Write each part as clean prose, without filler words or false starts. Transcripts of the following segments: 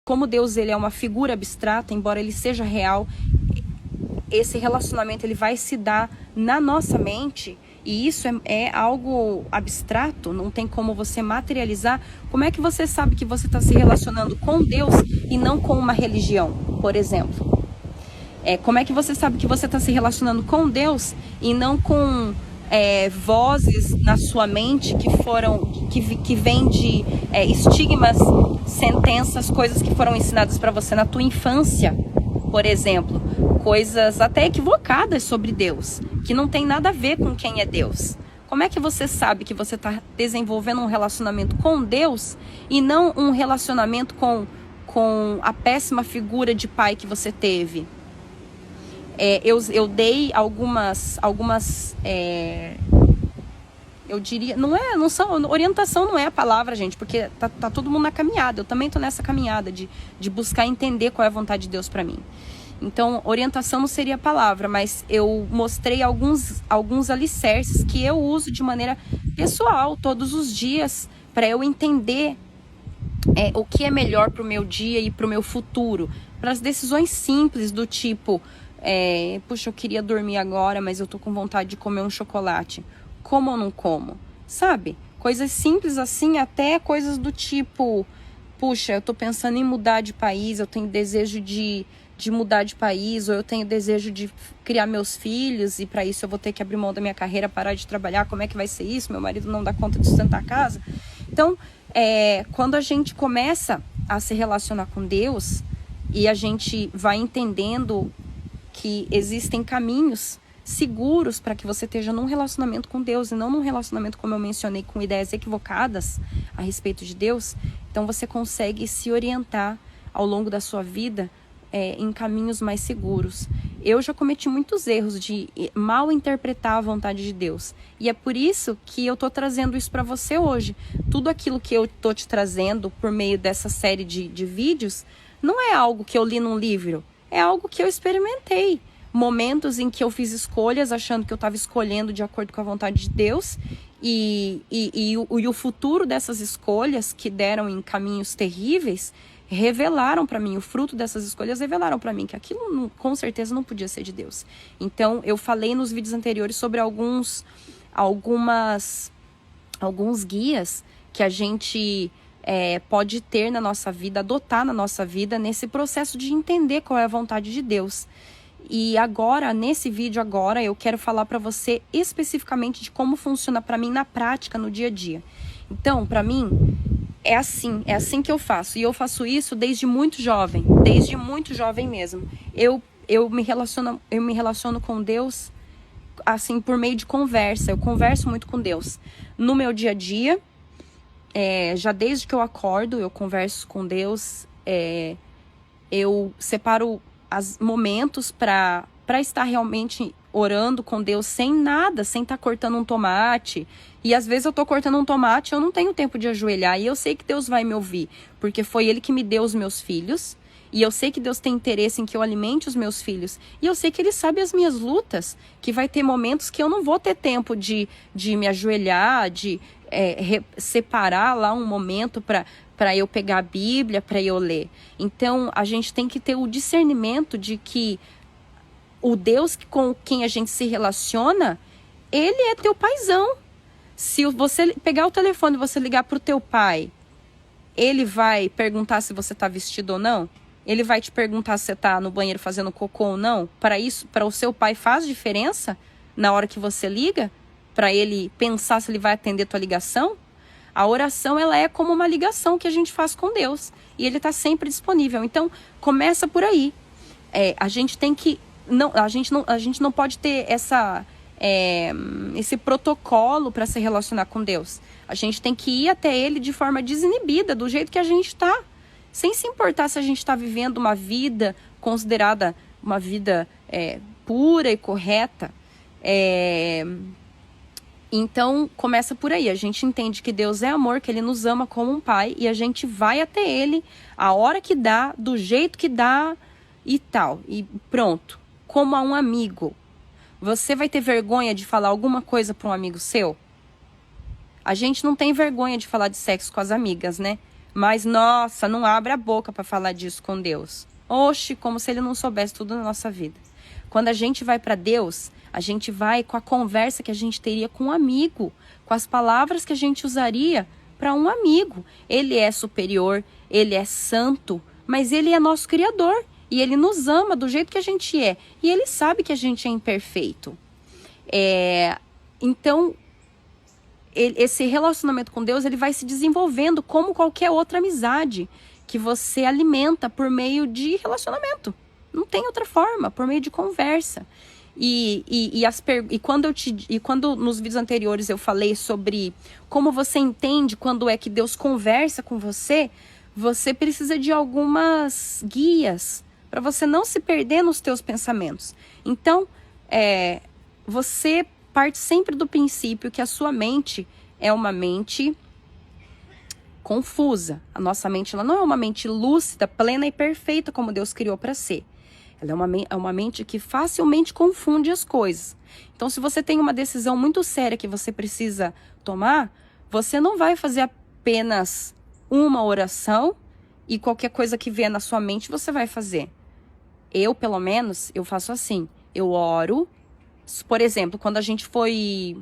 como Deus ele é uma figura abstrata, embora ele seja real, esse relacionamento ele vai se dar na nossa mente, e isso é algo abstrato, não tem como você materializar. Como é que você sabe que você está se relacionando com Deus e não com uma religião, por exemplo? Como é que você sabe que você está se relacionando com Deus e não com vozes na sua mente que vêm de estigmas, sentenças, coisas que foram ensinadas para você na tua infância, por exemplo, coisas até equivocadas sobre Deus, que não tem nada a ver com quem é Deus. Como é que você sabe que você está desenvolvendo um relacionamento com Deus e não um relacionamento com a péssima figura de pai que você teve? Eu dei algumas eu diria, orientação não é a palavra, gente, porque tá todo mundo na caminhada. Eu também tô nessa caminhada de buscar entender qual é a vontade de Deus para mim. Então, orientação não seria a palavra, mas eu mostrei alguns alicerces que eu uso de maneira pessoal, todos os dias, para eu entender o que é melhor para o meu dia e para o meu futuro. Para as decisões simples do tipo, puxa, eu queria dormir agora, mas eu tô com vontade de comer um chocolate. Como ou não como? Sabe? Coisas simples assim, até coisas do tipo, puxa, eu tô pensando em mudar de país, eu tenho desejo de mudar de país, ou eu tenho desejo de criar meus filhos, e para isso eu vou ter que abrir mão da minha carreira, parar de trabalhar. Como é que vai ser isso? Meu marido não dá conta de sustentar a casa. Então, quando a gente começa a se relacionar com Deus e a gente vai entendendo que existem caminhos seguros para que você esteja num relacionamento com Deus e não num relacionamento, como eu mencionei, com ideias equivocadas a respeito de Deus, então você consegue se orientar ao longo da sua vida em caminhos mais seguros. Eu já cometi muitos erros de mal interpretar a vontade de Deus, e é por isso que eu tô trazendo isso para você hoje. Tudo aquilo que eu tô te trazendo por meio dessa série de vídeos não é algo que eu li num livro, é algo que eu experimentei. Momentos em que eu fiz escolhas achando que eu estava escolhendo de acordo com a vontade de Deus, e o futuro dessas escolhas, que deram em caminhos terríveis, revelaram para mim, o fruto dessas escolhas revelaram para mim que aquilo com certeza não podia ser de Deus. Então eu falei nos vídeos anteriores sobre alguns guias que a gente pode ter na nossa vida, adotar na nossa vida, nesse processo de entender qual é a vontade de Deus. E agora, nesse vídeo agora, eu quero falar para você especificamente de como funciona para mim na prática, no dia a dia. Então, para mim, é assim que eu faço. E eu faço isso desde muito jovem mesmo. Eu me relaciono com Deus assim por meio de conversa. Eu converso muito com Deus no meu dia a dia. Já desde que eu acordo, eu converso com Deus. Eu separo momentos para estar realmente orando com Deus sem estar cortando um tomate. E às vezes eu tô cortando um tomate, eu não tenho tempo de ajoelhar, e eu sei que Deus vai me ouvir, porque foi Ele que me deu os meus filhos, e eu sei que Deus tem interesse em que eu alimente os meus filhos, e eu sei que Ele sabe as minhas lutas, que vai ter momentos que eu não vou ter tempo de me ajoelhar, de separar lá um momento para eu pegar a Bíblia, para eu ler. Então, a gente tem que ter o discernimento de que o Deus com quem a gente se relaciona, Ele é teu paizão. Se você pegar o telefone e você ligar para o teu pai, Ele vai perguntar se você está vestido ou não? Ele vai te perguntar se você está no banheiro fazendo cocô ou não? Para o seu pai faz diferença na hora que você liga? Para ele pensar se ele vai atender tua ligação? A oração, ela é como uma ligação que a gente faz com Deus. E Ele está sempre disponível. Então, começa por aí. A gente tem que... a gente não pode ter esse protocolo para se relacionar com Deus. A gente tem que ir até Ele de forma desinibida, do jeito que a gente está. Sem se importar se a gente está vivendo uma vida considerada uma vida pura e correta. Então, começa por aí. A gente entende que Deus é amor, que Ele nos ama como um pai, e a gente vai até Ele a hora que dá, do jeito que dá e tal. E pronto. Como a um amigo. Você vai ter vergonha de falar alguma coisa para um amigo seu? A gente não tem vergonha de falar de sexo com as amigas, né? Mas, nossa, não abre a boca para falar disso com Deus. Oxe, como se ele não soubesse tudo na nossa vida. Quando a gente vai para Deus, a gente vai com a conversa que a gente teria com um amigo, com as palavras que a gente usaria para um amigo. Ele é superior, ele é santo, mas ele é nosso Criador. E ele nos ama do jeito que a gente é. E ele sabe que a gente é imperfeito. Então, esse relacionamento com Deus, ele vai se desenvolvendo como qualquer outra amizade que você alimenta por meio de relacionamento. Não tem outra forma, por meio de conversa. E quando nos vídeos anteriores eu falei sobre como você entende quando é que Deus conversa com você, você precisa de algumas guias para você não se perder nos teus pensamentos. Então, você parte sempre do princípio que a sua mente é uma mente confusa. A nossa mente, ela não é uma mente lúcida, plena e perfeita como Deus criou para ser. Ela é uma mente que facilmente confunde as coisas. Então, se você tem uma decisão muito séria que você precisa tomar, você não vai fazer apenas uma oração e qualquer coisa que vier na sua mente você vai fazer. Eu, pelo menos, eu faço assim. Eu oro. Por exemplo, quando a gente foi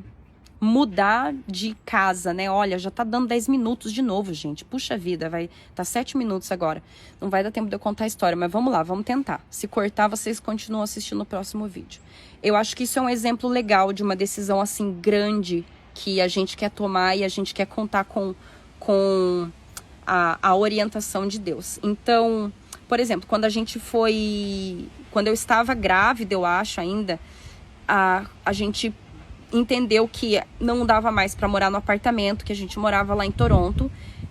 mudar de casa, né? Olha, já tá dando 10 minutos de novo, gente. Puxa vida, tá 7 minutos agora. Não vai dar tempo de eu contar a história, mas vamos lá, vamos tentar. Se cortar, vocês continuam assistindo no próximo vídeo. Eu acho que isso é um exemplo legal de uma decisão assim grande que a gente quer tomar e a gente quer contar com a orientação de Deus. Então, por exemplo, quando eu estava grávida, eu acho ainda, a gente entendeu que não dava mais para morar no apartamento, que a gente morava lá em Toronto.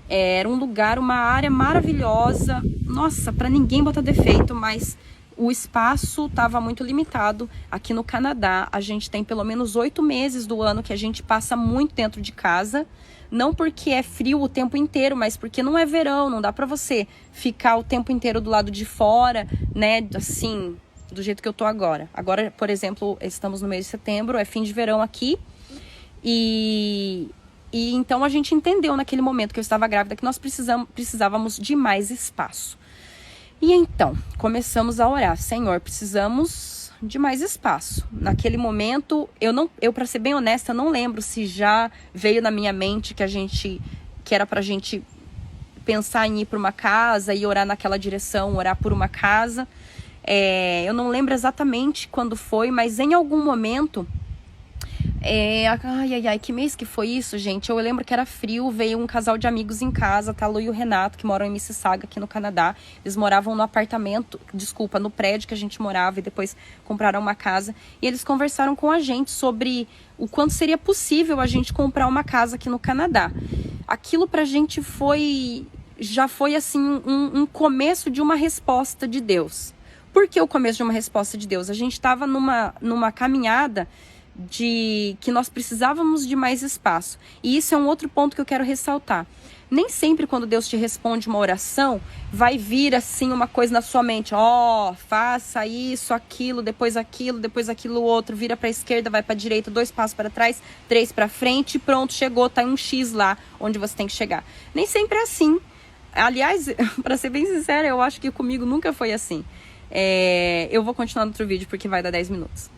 Era um lugar, uma área maravilhosa. Nossa, para ninguém botar defeito, mas o espaço estava muito limitado. Aqui no Canadá, a gente tem pelo menos 8 meses do ano que a gente passa muito dentro de casa. Não porque é frio o tempo inteiro, mas porque não é verão, não dá para você ficar o tempo inteiro do lado de fora, né, assim, do jeito que eu tô agora. Agora, por exemplo, estamos no mês de setembro, é fim de verão aqui. E então a gente entendeu naquele momento que eu estava grávida que nós precisávamos de mais espaço. E então, começamos a orar. Senhor, precisamos de mais espaço. Naquele momento, eu para ser bem honesta, não lembro se já veio na minha mente que era pra gente pensar em ir para uma casa e orar naquela direção, orar por uma casa. Eu não lembro exatamente quando foi, mas em algum momento... que mês que foi isso, gente? Eu lembro que era frio, veio um casal de amigos em casa, tá? A Lu e o Renato, que moram em Mississauga, aqui no Canadá. Eles moravam no prédio que a gente morava e depois compraram uma casa. E eles conversaram com a gente sobre o quanto seria possível a gente comprar uma casa aqui no Canadá. Aquilo pra gente já foi assim, um começo de uma resposta de Deus. Por que o começo de uma resposta de Deus? A gente estava numa caminhada de que nós precisávamos de mais espaço. E isso é um outro ponto que eu quero ressaltar. Nem sempre quando Deus te responde uma oração, vai vir assim uma coisa na sua mente. Faça isso, aquilo, depois aquilo outro. Vira para a esquerda, vai para a direita, 2 passos para trás, 3 para frente e pronto, chegou, tá em um X lá onde você tem que chegar. Nem sempre é assim. Aliás, para ser bem sincera, eu acho que comigo nunca foi assim. Eu vou continuar no outro vídeo porque vai dar 10 minutos.